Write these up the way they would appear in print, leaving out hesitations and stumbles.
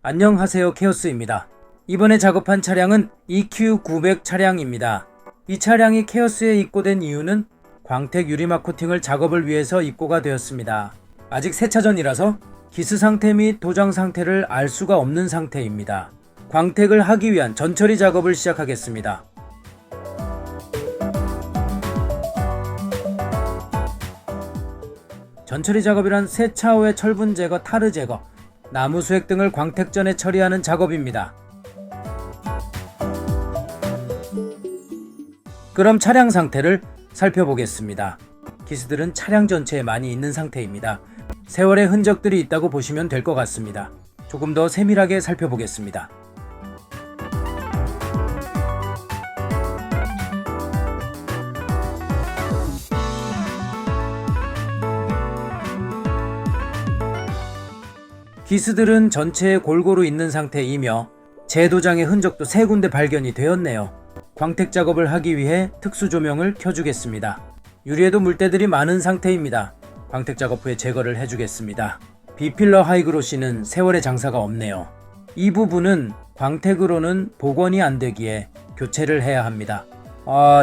안녕하세요, 케오스입니다. 이번에 작업한 차량은 EQ900 차량입니다. 이 차량이 케오스에 입고된 이유는 광택 유리막 코팅을 작업을 위해서 입고가 되었습니다. 아직 세차전이라서 기스 상태 및 도장 상태를 알 수가 없는 상태입니다. 광택을 하기 위한 전처리 작업을 시작하겠습니다. 전처리 작업이란 세차 후의 철분 제거, 타르 제거, 나무 수액 등을 광택 전에 처리하는 작업입니다. 그럼 차량 상태를 살펴보겠습니다. 기스들은 차량 전체에 많이 있는 상태입니다. 세월의 흔적들이 있다고 보시면 될 것 같습니다. 조금 더 세밀하게 살펴보겠습니다. 기스들은 전체에 골고루 있는 상태이며 재도장의 흔적도 3군데 발견이 되었네요. 광택 작업을 하기 위해 특수 조명을 켜주겠습니다. 유리에도 물때들이 많은 상태입니다. 광택 작업 후에 제거를 해주겠습니다. 비필러 하이그로시는 세월의 장사가 없네요. 이 부분은 광택으로는 복원이 안 되기에 교체를 해야 합니다.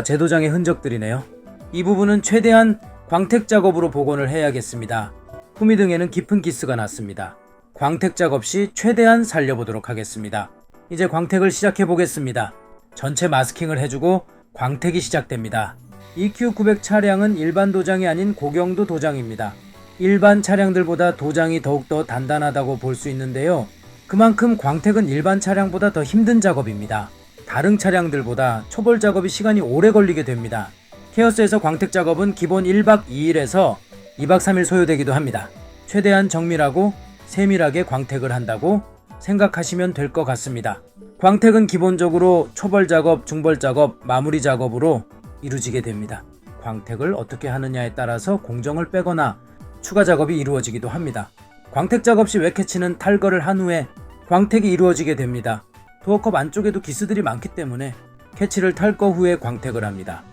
재도장의 흔적들이네요. 이 부분은 최대한 광택 작업으로 복원을 해야겠습니다. 후미등에는 깊은 기스가 났습니다. 광택 작업 시 최대한 살려보도록 하겠습니다. 이제 광택을 시작해 보겠습니다. 전체 마스킹을 해주고 광택이 시작됩니다. EQ900 차량은 일반 도장이 아닌 고경도 도장입니다. 일반 차량들보다 도장이 더욱더 단단하다고 볼 수 있는데요. 그만큼 광택은 일반 차량보다 더 힘든 작업입니다. 다른 차량들보다 초벌 작업이 시간이 오래 걸리게 됩니다. 케오스에서 광택 작업은 기본 1박 2일에서 2박 3일 소요되기도 합니다. 최대한 정밀하고 세밀하게 광택을 한다고 생각하시면 될 것 같습니다. 광택은 기본적으로 초벌 작업, 중벌 작업, 마무리 작업으로 이루어지게 됩니다. 광택을 어떻게 하느냐에 따라서 공정을 빼거나 추가 작업이 이루어지기도 합니다. 광택 작업 시 웻캐치는 탈거를 한 후에 광택이 이루어지게 됩니다. 도어컵 안쪽에도 기스들이 많기 때문에 캐치를 탈거 후에 광택을 합니다.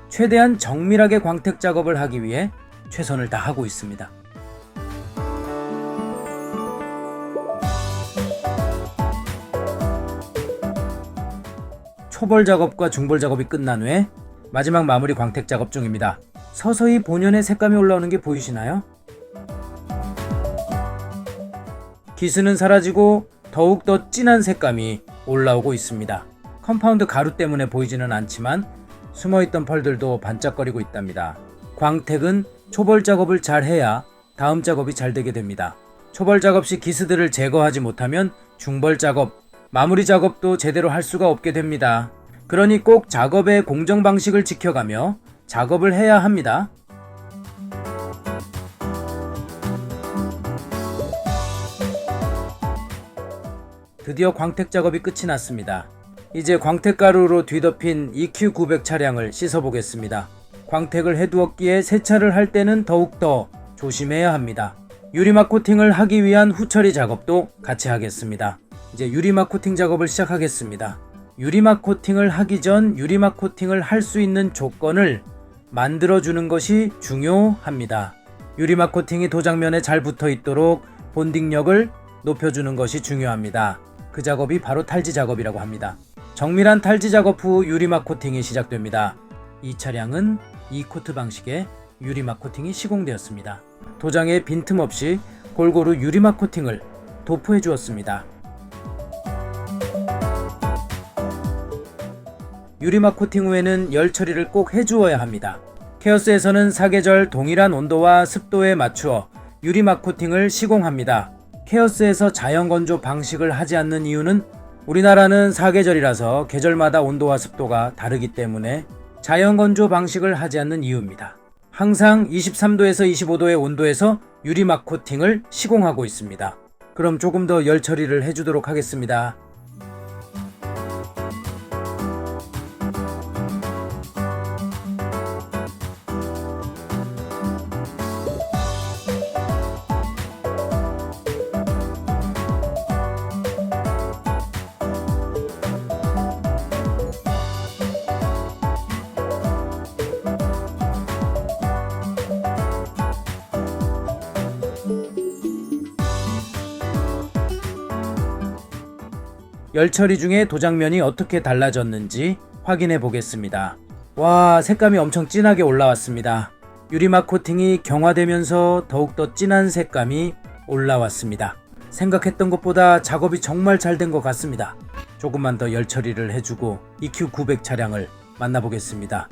최대한 정밀하게 광택 작업을 하기 위해 최선을 다하고 있습니다. 초벌 작업과 중벌 작업이 끝난 후에 마지막 마무리 광택 작업 중입니다. 서서히 본연의 색감이 올라오는 게 보이시나요? 기스는 사라지고 더욱더 진한 색감이 올라오고 있습니다. 컴파운드 가루 때문에 보이지는 않지만 숨어있던 펄들도 반짝거리고 있답니다. 광택은 초벌 작업을 잘 해야 다음 작업이 잘 되게 됩니다. 초벌 작업 시 기스들을 제거하지 못하면 중벌 작업, 마무리 작업도 제대로 할 수가 없게 됩니다. 그러니 꼭 작업의 공정 방식을 지켜가며 작업을 해야 합니다. 드디어 광택 작업이 끝이 났습니다. 이제 광택 가루로 뒤덮인 EQ900 차량을 씻어보겠습니다. 광택을 해두었기에 세차를 할 때는 더욱더 조심해야 합니다. 유리막 코팅을 하기 위한 후처리 작업도 같이 하겠습니다. 이제 유리막 코팅 작업을 시작하겠습니다. 유리막 코팅을 하기 전 유리막 코팅을 할 수 있는 조건을 만들어주는 것이 중요합니다. 유리막 코팅이 도장면에 잘 붙어 있도록 본딩력을 높여주는 것이 중요합니다. 그 작업이 바로 탈지 작업이라고 합니다. 정밀한 탈지 작업 후 유리막 코팅이 시작됩니다. 이 차량은 E코트 방식의 유리막 코팅이 시공되었습니다. 도장에 빈틈없이 골고루 유리막 코팅을 도포해 주었습니다. 유리막 코팅 후에는 열 처리를 꼭 해주어야 합니다. 케오스에서는 사계절 동일한 온도와 습도에 맞추어 유리막 코팅을 시공합니다. 케오스에서 자연 건조 방식을 하지 않는 이유는 우리나라는 사계절이라서 계절마다 온도와 습도가 다르기 때문에 자연 건조 방식을 하지 않는 이유입니다. 항상 23도에서 25도의 온도에서 유리막 코팅을 시공하고 있습니다. 그럼 조금 더 열 처리를 해주도록 하겠습니다. 열 처리 중에 도장면이 어떻게 달라졌는지 확인해 보겠습니다. 와, 색감이 엄청 진하게 올라왔습니다. 유리막 코팅이 경화되면서 더욱더 진한 색감이 올라왔습니다. 생각했던 것보다 작업이 정말 잘 된 것 같습니다. 조금만 더 열 처리를 해주고 EQ900 차량을 만나보겠습니다.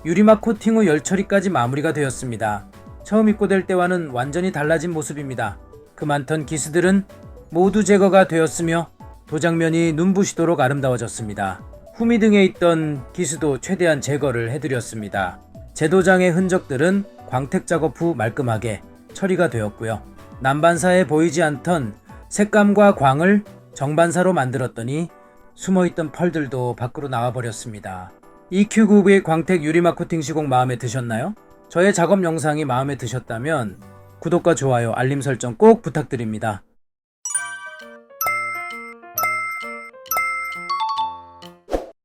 유리막 코팅 후 열 처리까지 마무리가 되었습니다. 처음 입고될 때와는 완전히 달라진 모습입니다. 그 많던 기스들은 모두 제거가 되었으며 도장면이 눈부시도록 아름다워졌습니다. 후미 등에 있던 기스도 최대한 제거를 해드렸습니다. 제도장의 흔적들은 광택 작업 후 말끔하게 처리가 되었고요. 남반사에 보이지 않던 색감과 광을 정반사로 만들었더니 숨어있던 펄들도 밖으로 나와버렸습니다. EQ900 광택 유리막 코팅 시공 마음에 드셨나요? 저의 작업 영상이 마음에 드셨다면 구독과 좋아요, 알림 설정 꼭 부탁드립니다.